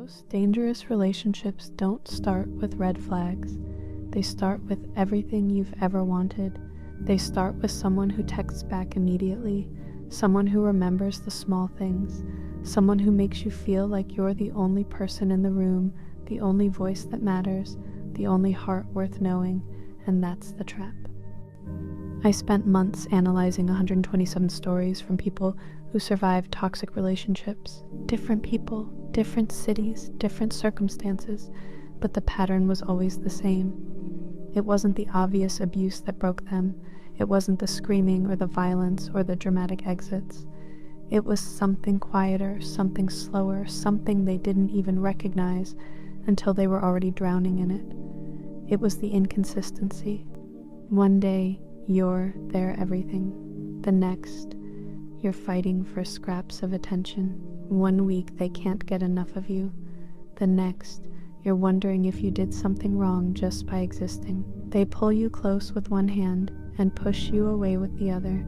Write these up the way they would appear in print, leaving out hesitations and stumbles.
most dangerous relationships don't start with red flags. They start with everything you've ever wanted. They start with someone who texts back immediately, someone who remembers the small things, someone who makes you feel like you're the only person in the room, the only voice that matters, the only heart worth knowing, and that's the trap. I spent months analyzing 127 stories from people who survived toxic relationships. Different people, different cities, different circumstances, but the pattern was always the same. It wasn't the obvious abuse that broke them. It wasn't the screaming or the violence or the dramatic exits. It was something quieter, something slower, something they didn't even recognize until they were already drowning in it. It was the inconsistency. One day, you're their everything. The next, you're fighting for scraps of attention. 1 week, they can't get enough of you. The next, you're wondering if you did something wrong just by existing. They pull you close with one hand and push you away with the other,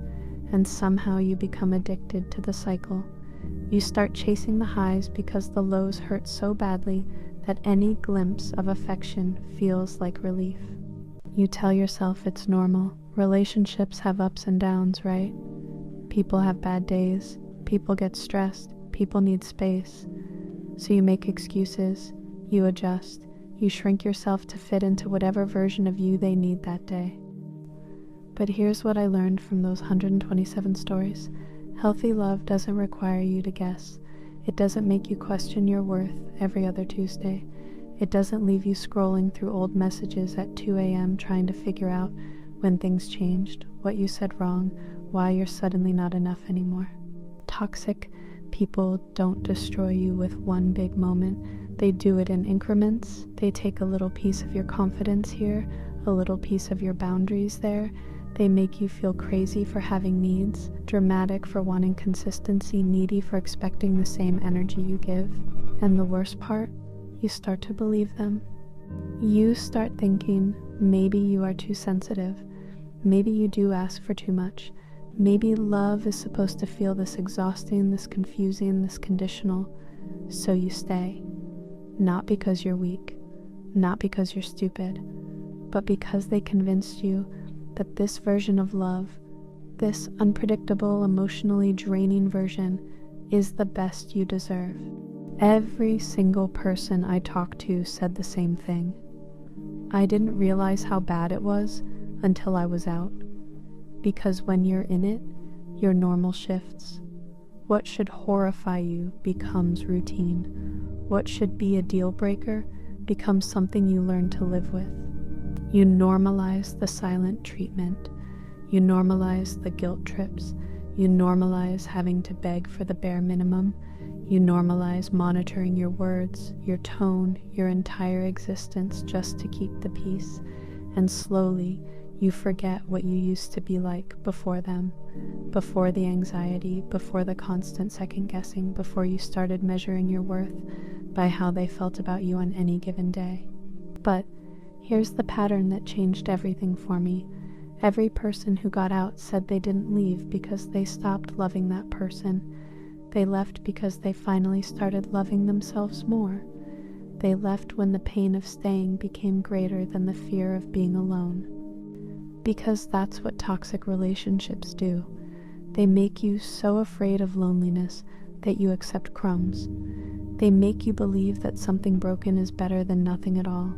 and somehow you become addicted to the cycle. You start chasing the highs because the lows hurt so badly that any glimpse of affection feels like relief. You tell yourself it's normal. Relationships have ups and downs, right? People have bad days. People get stressed. People need space. So you make excuses. You adjust. You shrink yourself to fit into whatever version of you they need that day. But here's what I learned from those 127 stories. Healthy love doesn't require you to guess. It doesn't make you question your worth every other Tuesday. It doesn't leave you scrolling through old messages at 2 a.m. trying to figure out when things changed, what you said wrong, why you're suddenly not enough anymore. Toxic people don't destroy you with one big moment. They do it in increments. They take a little piece of your confidence here, a little piece of your boundaries there. They make you feel crazy for having needs, dramatic for wanting consistency, needy for expecting the same energy you give. And the worst part, you start to believe them. You start thinking, maybe you are too sensitive. Maybe you do ask for too much. Maybe love is supposed to feel this exhausting, this confusing, this conditional. So you stay. Not because you're weak, not because you're stupid, but because they convinced you that this version of love, this unpredictable, emotionally draining version, is the best you deserve. Every single person I talked to said the same thing. I didn't realize how bad it was until I was out. Because when you're in it, your normal shifts. What should horrify you becomes routine. What should be a deal breaker becomes something you learn to live with. You normalize the silent treatment. You normalize the guilt trips. You normalize having to beg for the bare minimum. You normalize monitoring your words, your tone, your entire existence just to keep the peace. And slowly, you forget what you used to be like before them, before the anxiety, before the constant second guessing, before you started measuring your worth by how they felt about you on any given day. But here's the pattern that changed everything for me. Every person who got out said they didn't leave because they stopped loving that person. They left because they finally started loving themselves more. They left when the pain of staying became greater than the fear of being alone. Because that's what toxic relationships do. They make you so afraid of loneliness that you accept crumbs. They make you believe that something broken is better than nothing at all.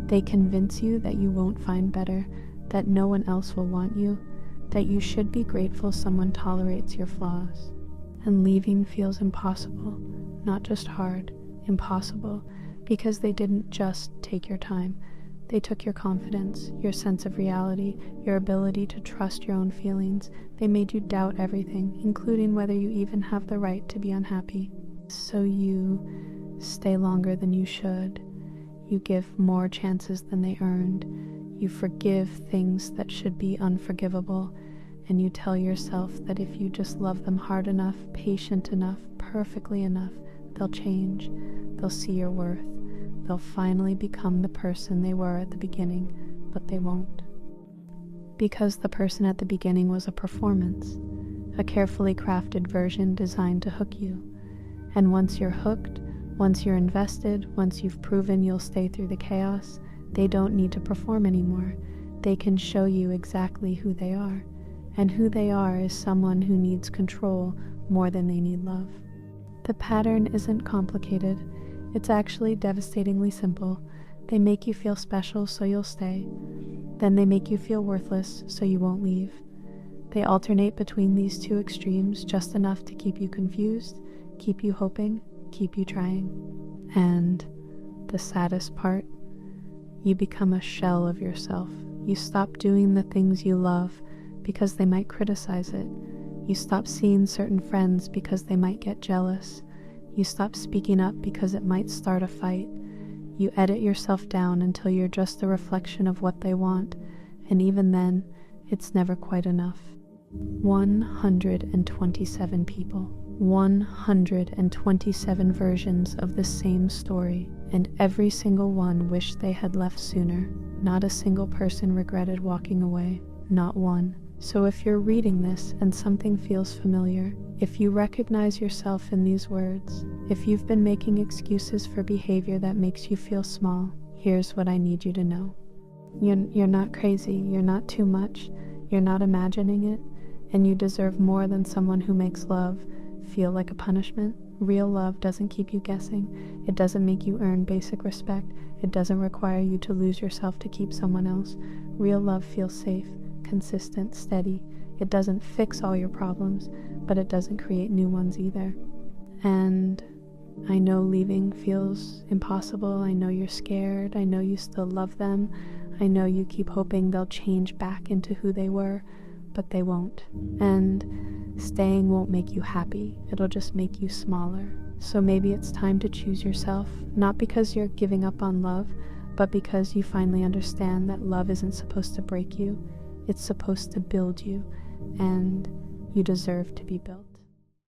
They convince you that you won't find better, that no one else will want you, that you should be grateful someone tolerates your flaws. And leaving feels impossible, not just hard, impossible, because they didn't just take your time. They took your confidence, your sense of reality, your ability to trust your own feelings. They made you doubt everything, including whether you even have the right to be unhappy. So you stay longer than you should. You give more chances than they earned. You forgive things that should be unforgivable. And you tell yourself that if you just love them hard enough, patient enough, perfectly enough, they'll change. They'll see your worth. They'll finally become the person they were at the beginning, but they won't. Because the person at the beginning was a performance, a carefully crafted version designed to hook you. And once you're hooked, Once you're invested, once you've proven you'll stay through the chaos, they don't need to perform anymore. They can show you exactly who they are. And who they are is someone who needs control more than they need love. The pattern isn't complicated. It's actually devastatingly simple. They make you feel special, so you'll stay. Then they make you feel worthless, so you won't leave. They alternate between these two extremes just enough to keep you confused, keep you hoping, keep you trying. And the saddest part, you become a shell of yourself. You stop doing the things you love because they might criticize it. You stop seeing certain friends because they might get jealous. You stop speaking up because it might start a fight. You edit yourself down until you're just a reflection of what they want, and even then, it's never quite enough. 127 people, 127 versions of the same story, and every single one wished they had left sooner. Not a single person regretted walking away, not one. So if you're reading this and something feels familiar, if you recognize yourself in these words, if you've been making excuses for behavior that makes you feel small, here's what I need you to know. You're not crazy, you're not too much, you're not imagining it, and you deserve more than someone who makes love feel like a punishment. Real love doesn't keep you guessing. It doesn't make you earn basic respect. It doesn't require you to lose yourself to keep someone else. Real love feels safe, consistent, steady. It doesn't fix all your problems, but it doesn't create new ones either. And I know leaving feels impossible. I know you're scared. I know you still love them. I know you keep hoping they'll change back into who they were, but they won't. And staying won't make you happy. It'll just make you smaller. So maybe it's time to choose yourself, not because you're giving up on love, but because you finally understand that love isn't supposed to break you. It's supposed to build you, and you deserve to be built.